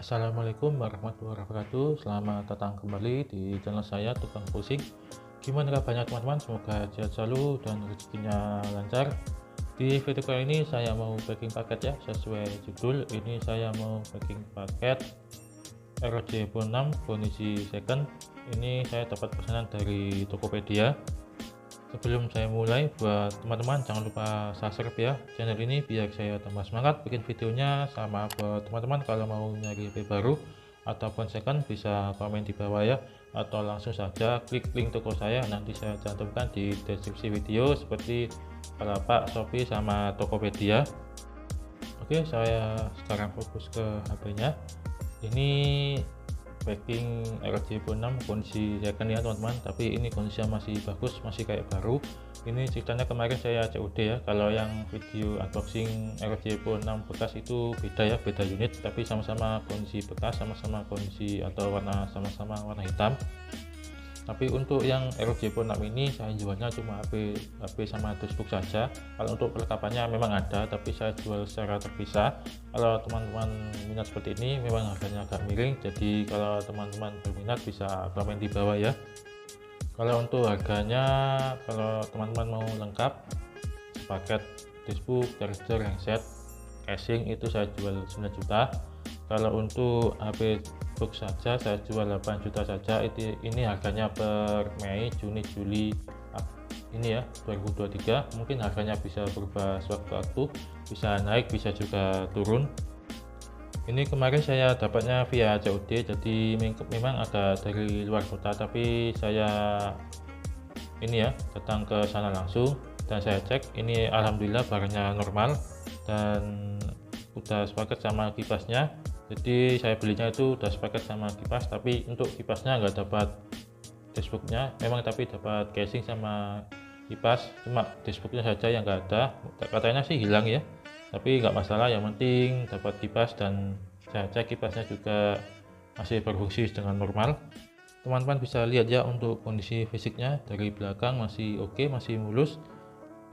Assalamualaikum warahmatullahi wabarakatuh. Selamat datang kembali di channel saya Tukang Pusing. Gimana kabarnya teman-teman? Semoga sehat selalu dan rezekinya lancar. Di video kali ini saya mau packing paket ya, sesuai judul. Ini saya mau packing paket ROG Phone 6 kondisi second. Ini saya dapat pesanan dari Tokopedia. Sebelum saya mulai, buat teman-teman jangan lupa subscribe ya channel ini biar saya tambah semangat bikin videonya. Sama buat teman-teman kalau mau nyari HP baru ataupun second bisa komen di bawah ya, atau langsung saja klik link toko saya, nanti saya cantumkan di deskripsi video seperti Bukalapak, Shopee sama Tokopedia. Oke, saya sekarang fokus ke HP-nya. Ini packing ROG Phone 6 kondisi second ya teman-teman, tapi ini kondisinya masih bagus, masih kayak baru. Ini ceritanya kemarin saya COD ya. Kalau yang video unboxing ROG Phone 6 bekas itu beda ya, beda unit, tapi sama-sama kondisi bekas, sama-sama kondisi atau warna, sama-sama warna hitam. Tapi untuk yang ROG Phone 6 ini saya jualnya cuma HP sama dashboard saja. Kalau untuk perlengkapannya memang ada, tapi saya jual secara terpisah. Kalau teman-teman minat seperti ini memang harganya agak miring, jadi kalau teman-teman berminat bisa komen di bawah ya. Kalau untuk harganya, kalau teman-teman mau lengkap paket dashboard, charger, handset, casing itu saya jual 9 juta. Kalau untuk HP box saja saya jual 8 juta saja. Ini harganya per Mei, Juni, Juli ini ya 2023. Mungkin harganya bisa berubah sewaktu-waktu, bisa naik bisa juga turun. Ini kemarin saya dapatnya via COD, jadi memang agak dari luar kota, tapi saya ini ya datang ke sana langsung dan saya cek. Ini alhamdulillah barangnya normal dan udah sepaket sama kipasnya. Jadi saya belinya itu udah sepaket sama kipas, tapi untuk kipasnya nggak dapat dashboardnya memang, tapi dapat casing sama kipas, cuma dashboardnya saja yang nggak ada. Katanya sih hilang ya, tapi nggak masalah, yang penting dapat kipas. Dan saya cek kipasnya juga masih berfungsi dengan normal. Teman-teman bisa lihat ya untuk kondisi fisiknya dari belakang masih oke, masih mulus.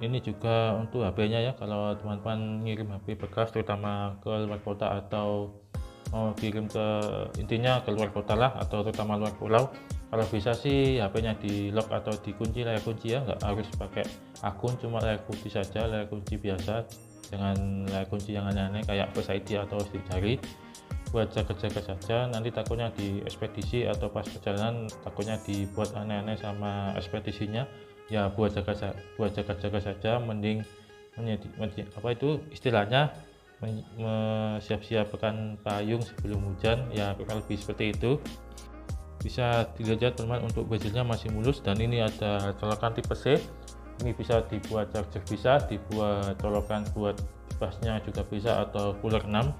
Ini juga untuk HP-nya ya, kalau teman-teman ngirim HP bekas terutama ke luar kota atau mau kirim ke, intinya ke luar kota lah, atau terutama luar pulau, kalau bisa sih HP-nya di lock atau dikunci layar kunci ya, nggak harus pakai akun, cuma layar kunci saja, layar kunci biasa, jangan layar kunci yang aneh-aneh kayak Face ID atau sidik jari, buat jaga-jaga saja. Nanti takutnya di ekspedisi atau pas perjalanan takutnya dibuat aneh-aneh sama ekspedisinya ya, buat jaga-jaga saja. Mending apa itu istilahnya, siap-siapkan payung sebelum hujan ya, kurang lebih seperti itu. Bisa dilihat teman-teman untuk bezelnya masih mulus, dan ini ada colokan tipe C. Ini bisa dibuat charger, bisa dibuat colokan buat kipasnya juga bisa, atau cooler 6.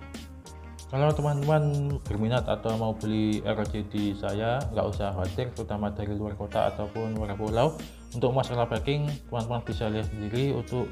Kalau teman-teman berminat atau mau beli ROG di saya, nggak usah khawatir, terutama dari luar kota ataupun luar pulau. Untuk masalah packing teman-teman bisa lihat sendiri. Untuk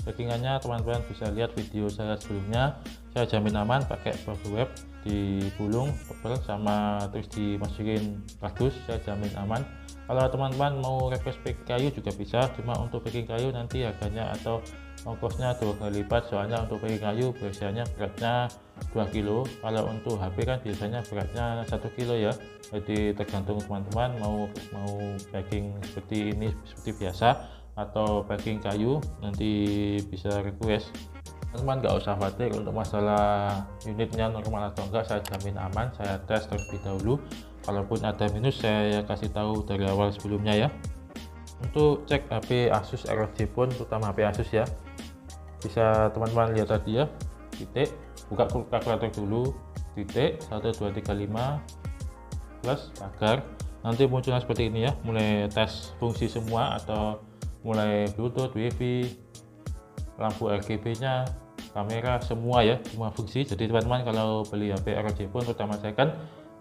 packingannya teman-teman bisa lihat video saya sebelumnya. Saya jamin aman, pakai bubble wrap, digulung tebal sama terus dimasukin kardus, saya jamin aman. Kalau teman-teman mau request packing kayu juga bisa, cuma untuk packing kayu nanti harganya atau ongkosnya 2 kali lipat, soalnya untuk packing kayu biasanya beratnya 2 kilo. Kalau untuk HP kan biasanya beratnya 1 kilo ya, jadi tergantung teman-teman mau packing seperti ini seperti biasa atau packing kayu, nanti bisa request. Teman-teman nggak usah khawatir untuk masalah unitnya normal atau enggak, saya jamin aman, saya tes terlebih dahulu. Kalaupun ada minus saya kasih tahu dari awal sebelumnya ya. Untuk cek HP Asus ROG Phone, terutama HP Asus ya, bisa teman-teman lihat tadi ya, titik, buka kalkulator dulu, titik 1235 plus pagar, nanti munculnya seperti ini ya, mulai tes fungsi semua, atau mulai Bluetooth, WiFi, lampu RGB nya, kamera, semua ya, semua fungsi. Jadi teman-teman kalau beli HP ROG Phone terutama second,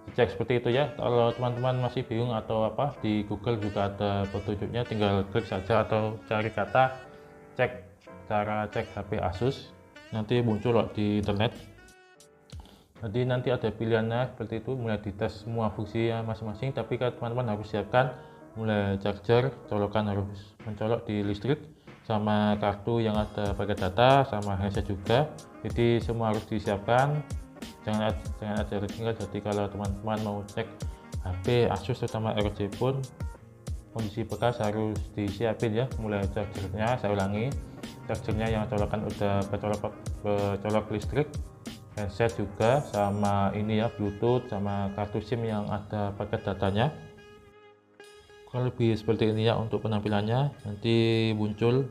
dicek seperti itu ya. Kalau teman-teman masih bingung atau apa, di Google juga ada petunjuknya, tinggal klik saja atau cari kata cara cek HP Asus, nanti muncul di internet. Jadi nanti ada pilihannya seperti itu, mulai dites semua fungsi ya masing-masing. Tapi kan teman-teman harus siapkan mulai charger, colokan harus mencolok di listrik, sama kartu yang ada pakai data, sama headset juga. Jadi semua harus disiapkan jangan ada tertinggal. Jadi kalau teman-teman mau cek HP Asus terutama ROG pun kondisi bekas harus disiapin ya, mulai chargernya, saya ulangi, chargernya yang colokan udah bercolok listrik, headset juga, sama ini ya Bluetooth, sama kartu SIM yang ada paket datanya. Kurang lebih seperti ini ya untuk penampilannya. Nanti muncul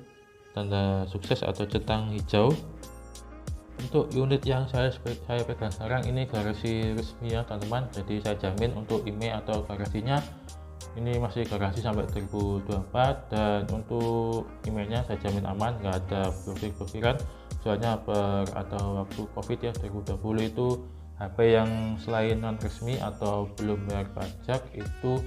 tanda sukses atau centang hijau. Untuk unit yang saya pegang sekarang ini garasi resmi ya teman-teman, jadi saya jamin untuk IMEI atau garasinya ini masih garansi sampai 2024, dan untuk IMEI-nya saya jamin aman, nggak ada blokir-blokiran. Soalnya atau waktu COVID ya 2020 itu HP yang selain non resmi atau belum bayar pajak itu,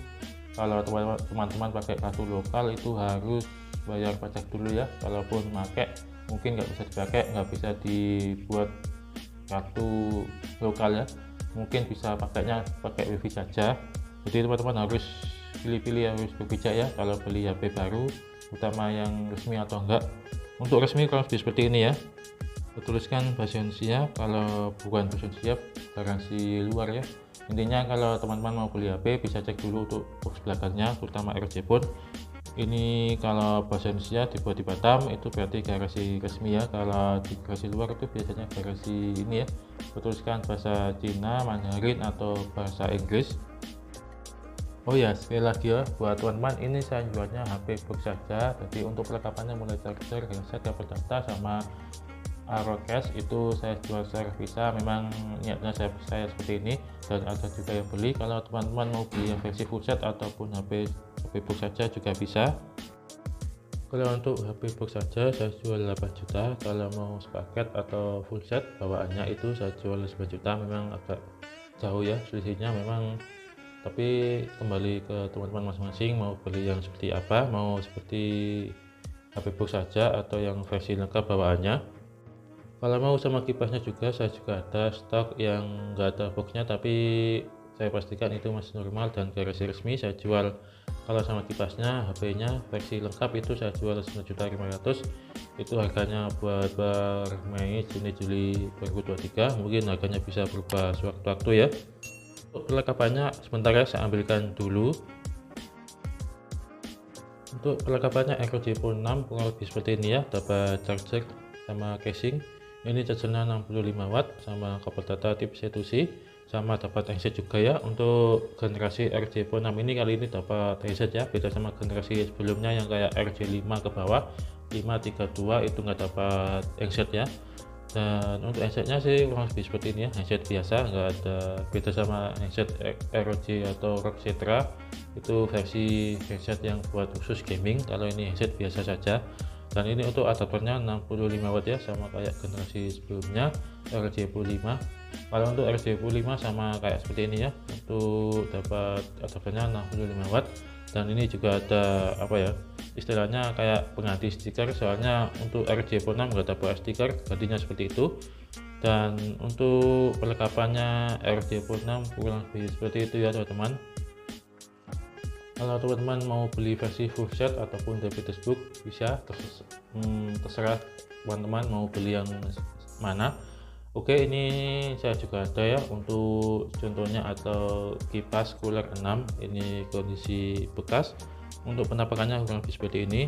kalau teman-teman pakai kartu lokal itu harus bayar pajak dulu ya. Kalaupun pakai mungkin nggak bisa dipakai, nggak bisa dibuat kartu lokal ya, mungkin bisa pakainya pakai wifi saja. Jadi teman-teman harus pilih-pilih, harus berbijak ya kalau beli HP baru, utama yang resmi atau enggak. Untuk resmi kalau seperti ini ya, tuliskan bahasa Indonesia, kalau bukan bahasa Indonesia garansi luar ya. Intinya kalau teman-teman mau beli HP bisa cek dulu untuk box belakangnya, terutama ROG pun. Ini kalau bahasa Indonesia dibuat di Batam itu berarti garasi resmi ya. Kalau di garasi luar itu biasanya garasi ini ya, bertuliskan bahasa Cina, Mandarin atau bahasa Inggris. Oh ya, sekali lagi ya buat teman-teman, ini saya jualnya HP box saja. Jadi untuk perlengkapannya mulai charger, headset, kabel data sama Arocase itu saya jual secara visa. Memang niatnya saya seperti ini, dan ada juga yang beli. Kalau teman-teman mau beli yang versi full set ataupun HP box saja juga bisa. Kalau untuk HP box saja saya jual 8 juta, kalau mau sepaket atau full set bawaannya itu saya jual 9 juta. Memang agak jauh ya selisihnya memang, tapi kembali ke teman-teman masing-masing mau beli yang seperti apa, mau seperti HP box saja atau yang versi lengkap bawaannya. Kalau mau sama kipasnya juga, saya juga ada stok yang enggak ada boxnya, tapi saya pastikan itu masih normal dan garasi resmi saya jual. Kalau sama kipasnya, HP-nya versi lengkap itu saya jual 9.500.000. Itu harganya buat Mei, Juni, Juli 2023. Mungkin harganya bisa berubah sewaktu-waktu ya. Untuk perlengkapannya sebentar ya, saya ambilkan dulu. Untuk perlengkapannya ROG Phone 6 kurang lebih seperti ini ya, dapat charger sama casing. Ini chargernya 65 watt sama kabel data tip C2C, sama dapat headset juga ya. Untuk generasi ROG Phone 6 ini kali ini dapat headset ya, beda sama generasi sebelumnya yang kayak ROG 5 ke bawah, 532 itu nggak dapat headset ya. Dan untuk headsetnya sih kurang lebih seperti ini ya, headset biasa, nggak ada beda sama headset ROG atau ROG Zetra, itu versi headset yang buat khusus gaming. Kalau ini headset biasa saja. Dan ini untuk adapternya 65 watt ya, sama kayak generasi sebelumnya ROG Phone 5. Kalau untuk ROG Phone 5 sama kayak seperti ini ya, untuk dapat adapternya 65 watt. Dan ini juga ada apa ya, istilahnya kayak pengganti stiker, soalnya untuk ROG Phone 6 nggak dapat stiker, gantinya seperti itu. Dan untuk perlengkapannya ROG Phone 6 kurang lebih seperti itu ya teman-teman. Kalau teman-teman mau beli versi full set ataupun diabetes book bisa, terserah teman-teman mau beli yang mana. Oke, ini saya juga ada ya untuk contohnya, atau kipas cooler 6, ini kondisi bekas. Untuk penampakannya kurang lebih seperti ini.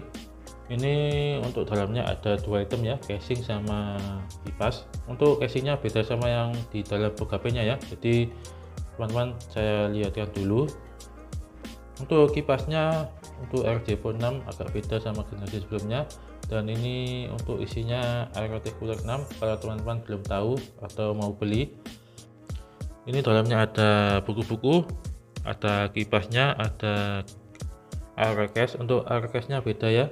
Ini untuk dalamnya ada dua item ya, casing sama kipas. Untuk casingnya beda sama yang di dalam box HP-nya ya, jadi teman-teman saya lihatkan dulu. Untuk kipasnya untuk ROG Phone 6 agak beda sama generasi sebelumnya, dan ini untuk isinya Aerotek Cooler 6. Kalau teman-teman belum tahu atau mau beli, ini dalamnya ada buku-buku, ada kipasnya, ada Aerocase. Untuk Aerocase-nya beda ya,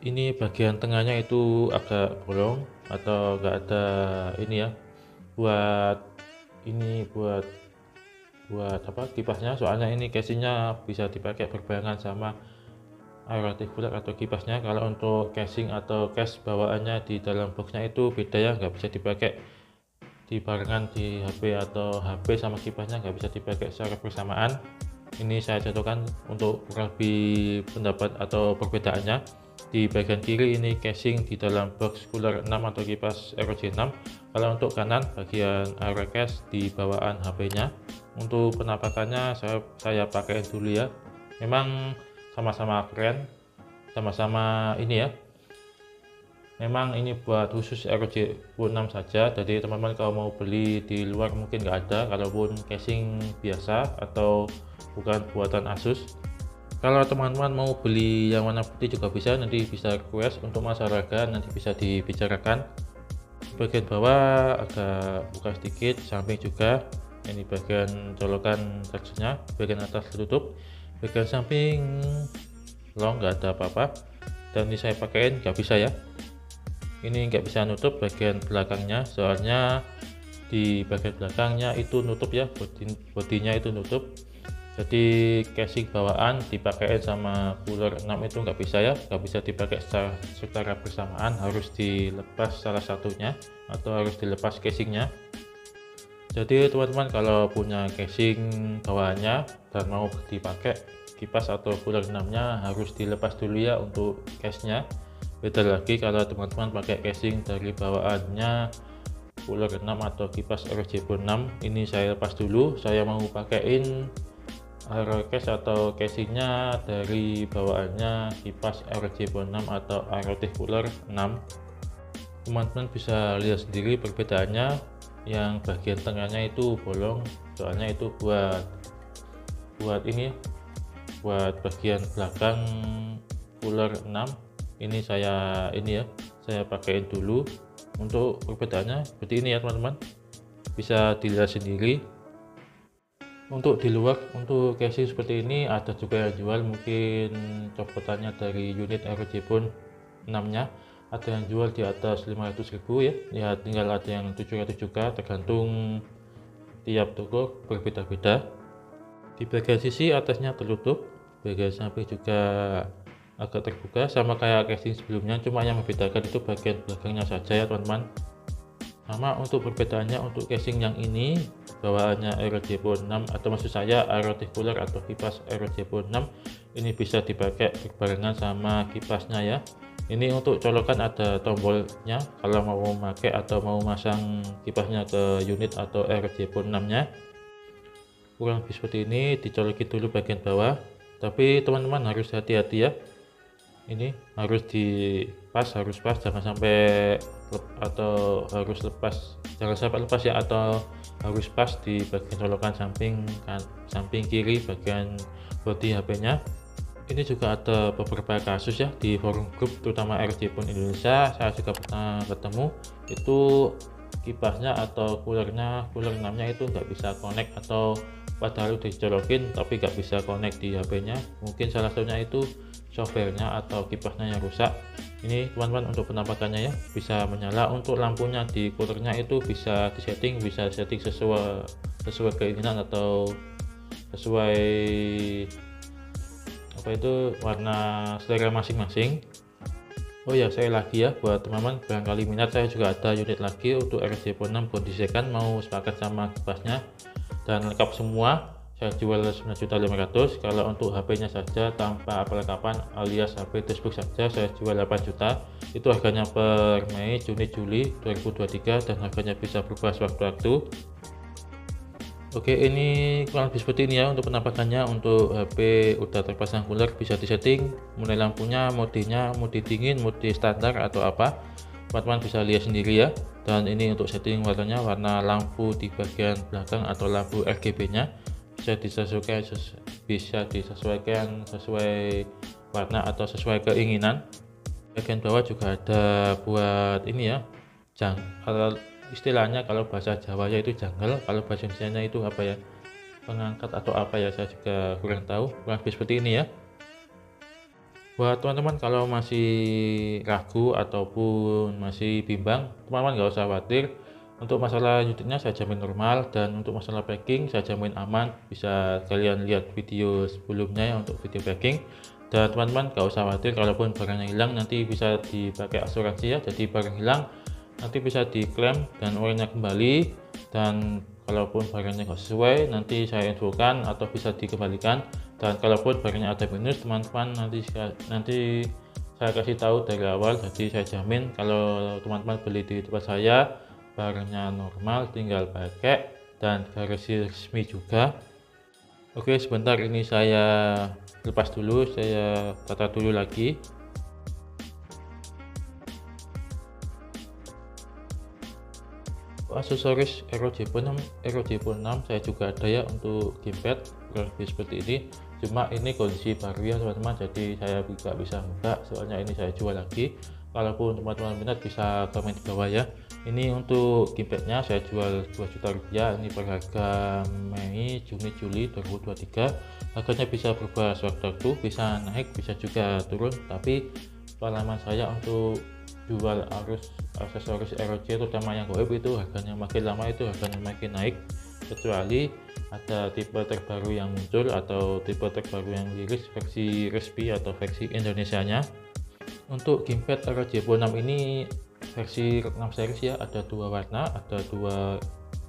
ini bagian tengahnya itu agak bolong atau enggak ada ini ya, buat apa, kipasnya. Soalnya ini casingnya bisa dipakai berbarengan sama Aerotek Cooler atau kipasnya. Kalau untuk casing atau case bawaannya di dalam boxnya itu beda ya, nggak bisa dipakai dibarengan di HP, atau HP sama kipasnya nggak bisa dipakai secara bersamaan. Ini saya contohkan untuk kurang lebih pendapat atau perbedaannya. Di bagian kiri ini casing di dalam box cooler 6 atau kipas ROG 6. Kalau untuk kanan bagian aero case di bawaan HP-nya. Untuk penampakannya saya pakai dulu ya. Memang sama-sama keren, sama-sama ini ya. Memang ini buat khusus ROG Phone 6 saja, jadi teman-teman kalau mau beli di luar mungkin nggak ada, kalaupun casing biasa atau bukan buatan Asus. Kalau teman-teman mau beli yang warna putih juga bisa, nanti bisa request. Untuk masalah harga nanti bisa dibicarakan. Bagian bawah agak buka sedikit, samping juga. Ini bagian colokan chargernya, bagian atas tertutup, bagian samping long nggak ada apa-apa. Dan ini saya pakaiin nggak bisa ya. Ini nggak bisa nutup bagian belakangnya, soalnya di bagian belakangnya itu nutup ya, bodinya itu nutup. Jadi casing bawaan dipakai sama cooler 6 itu nggak bisa ya, nggak bisa dipakai secara bersamaan, harus dilepas salah satunya atau harus dilepas casingnya. Jadi teman-teman kalau punya casing bawaannya dan mau dipakai kipas atau cooler 6 nya harus dilepas dulu ya untuk case-nya. Beda lagi kalau teman-teman pakai casing dari bawaannya cooler 6 atau kipas ROG Phone 6. Ini saya lepas dulu, saya mau pakaiin aero case atau casingnya dari bawaannya kipas ROG Phone 6 atau ROG cooler 6. Teman-teman bisa lihat sendiri perbedaannya, yang bagian tengahnya itu bolong, soalnya itu buat ini, buat bagian belakang cooler 6. Ini saya pakaiin dulu. Untuk perbedaannya seperti ini ya teman-teman, bisa dilihat sendiri. Untuk di luar, untuk casing seperti ini ada juga yang jual, mungkin copotannya dari unit ROG Phone 6 nya ada yang jual di atas 500.000 ya, tinggal ada yang 700 juga, tergantung tiap toko berbeda-beda. Di bagian sisi atasnya tertutup, bagian samping juga agak terbuka sama kayak casing sebelumnya, cuma yang membedakan itu bagian belakangnya saja ya teman-teman. Sama untuk perbedaannya, untuk casing yang ini bawaannya ROG Phone 6 atau maksud saya ROG cooler atau kipas ROG Phone 6 ini bisa dipakai berbarengan sama kipasnya ya. Ini untuk colokan ada tombolnya kalau mau memakai atau mau masang kipasnya ke unit atau ROG Phone 6 nya. Kurang lebih seperti ini, dicolokin dulu bagian bawah, tapi teman-teman harus hati-hati ya. Ini harus harus pas, jangan sampai atau harus lepas, jangan sampai lepas ya, atau harus pas di bagian colokan samping kiri bagian bodi HP-nya. Ini juga ada beberapa kasus ya di forum grup terutama ROG Phone Indonesia, saya juga pernah ketemu itu kipasnya atau cooler 6 nya itu nggak bisa connect, atau padahal udah dicolokin tapi nggak bisa connect di HP-nya. Mungkin salah satunya itu softwarenya atau kipasnya yang rusak. Ini teman-teman untuk penampakannya ya, bisa menyala. Untuk lampunya di coolernya itu bisa disetting, sesuai keinginan atau sesuai apa itu warna selera masing-masing. Oh ya, saya lagi ya buat teman-teman barangkali minat, saya juga ada unit lagi untuk ROG Phone 6 kondisikan, mau sepakat sama kipasnya dan lengkap semua. Saya jual 9.500.000. Kalau untuk HP-nya saja tanpa perlengkapan alias HP textbook saja saya jual 8 juta. Itu harganya per Mei, Juni, Juli 2023 dan harganya bisa berubah sewaktu-waktu. Oke, ini kurang lebih seperti ini ya untuk penampakannya. Untuk HP udah terpasang cooler, bisa disetting mulai lampunya, modenya, mode dingin, mode standar atau apa, teman-teman bisa lihat sendiri ya. Dan ini untuk setting warnanya, warna lampu di bagian belakang atau lampu RGB nya bisa disesuaikan sesuai warna atau sesuai keinginan. Bagian bawah juga ada buat ini ya, kalau istilahnya kalau bahasa Jawa ya itu jungle, kalau bahasa Indonesia itu apa ya, pengangkat atau apa ya, saya juga kurang tahu. Kurang lebih seperti ini ya. Buat teman-teman kalau masih ragu ataupun masih bimbang, teman-teman nggak usah khawatir. Untuk masalah unitnya saya jamin normal, dan untuk masalah packing saya jamin aman. Bisa kalian lihat video sebelumnya ya untuk video packing. Dan teman-teman nggak usah khawatir, kalaupun barangnya hilang nanti bisa dipakai asuransi ya. Jadi barang hilang nanti bisa diklaim dan uangnya kembali, dan kalaupun barangnya nggak sesuai nanti saya infokan atau bisa dikembalikan. Dan kalaupun barangnya ada minus, teman-teman nanti saya kasih tahu dari awal, jadi saya jamin kalau teman-teman beli di tempat saya barangnya normal, tinggal pakai dan garansi resmi juga. Oke, sebentar ini saya lepas dulu, saya tata dulu lagi. Aksesoris ROG Phone 6 saya juga ada ya untuk gamepad kurang lebih seperti ini, cuma ini kondisi baru ya teman-teman, jadi saya tidak bisa buka soalnya ini saya jual lagi. Kalaupun teman-teman minat bisa komen di bawah ya. Ini untuk gamepadnya saya jual 2 juta rupiah, ini per harga Mei, Juni, Juli 2023. Harganya bisa berubah sewaktu-waktu, bisa naik bisa juga turun, tapi pengalaman saya untuk jual aksesoris ROG terutama yang goib itu harganya makin lama itu harganya makin naik, kecuali ada tipe terbaru yang muncul atau tipe terbaru yang rilis versi resmi atau versi Indonesianya. Untuk gamepad ROG Phone 6 ini versi 6 series ya, ada 2 warna, ada 2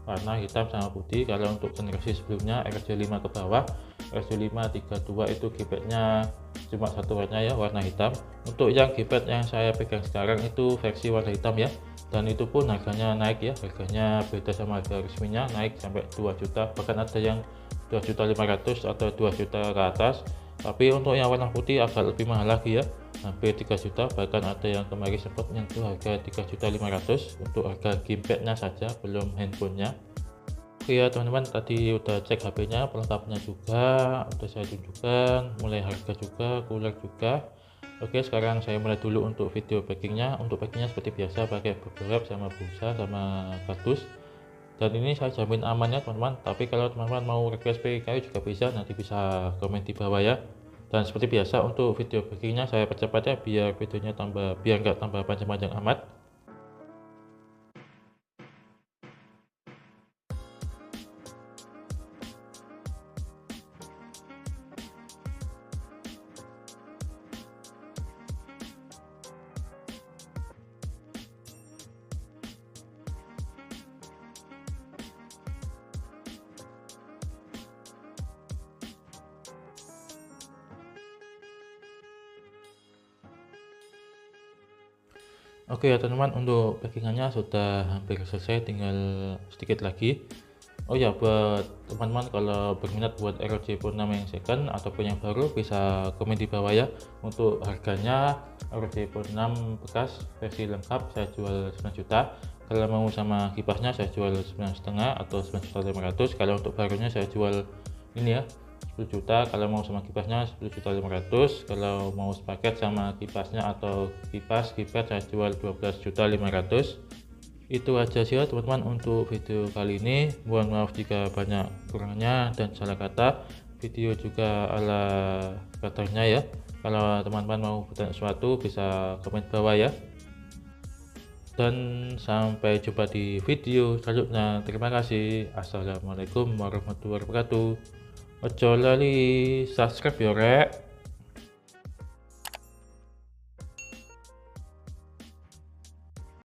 warna hitam sama putih. Kalau untuk generasi sebelumnya ROG 5 ke bawah, ROG 5 32 itu gamepadnya cuma satu warna ya, warna hitam. Untuk yang gamepad yang saya pegang sekarang itu versi warna hitam ya, dan itu pun harganya naik ya, harganya beda sama harga resminya, naik sampai 2 juta, bahkan ada yang 2.500.000 atau 2 juta ke atas. Tapi untuk yang warna putih agak lebih mahal lagi ya, hampir 3 juta, bahkan ada yang kemarin sempat menyentuh harga 3.500.000 untuk harga gamepadnya saja, belum handphonenya. Oke ya teman-teman, tadi udah cek HP-nya, perlengkapannya juga udah saya tunjukkan, mulai harga juga, cooler juga. Oke, sekarang saya mulai dulu untuk video packingnya. Untuk packingnya seperti biasa pakai bubble wrap sama busa sama kardus, dan ini saya jamin aman ya teman-teman. Tapi kalau teman-teman mau request pakai kayu juga bisa, nanti bisa komen di bawah ya. Dan seperti biasa untuk video packingnya saya percepat ya, biar videonya biar nggak tambah panjang-panjang amat. Oke ya teman-teman, untuk packingannya sudah hampir selesai, tinggal sedikit lagi. Oh ya, buat teman-teman kalau berminat buat ROG Phone 6 yang second ataupun yang baru bisa komen di bawah ya. Untuk harganya ROG Phone 6 bekas versi lengkap saya jual 9 juta. Kalau mau sama kipasnya saya jual 9,5 atau 9.500.000. Kalau untuk barunya saya jual ini ya 10 juta. Kalau mau sama kipasnya 10.500.000. Kalau mau sepaket sama kipasnya atau kipas keypad saya jual 12.500.000. Itu aja sih ya teman-teman untuk video kali ini. Mohon maaf jika banyak kurangnya dan salah kata. Video juga ala kadarnya ya. Kalau teman-teman mau bertanya sesuatu bisa komen bawah ya. Dan sampai jumpa di video selanjutnya. Terima kasih. Assalamualaikum warahmatullahi wabarakatuh. Ojo lali subscribe ya rek.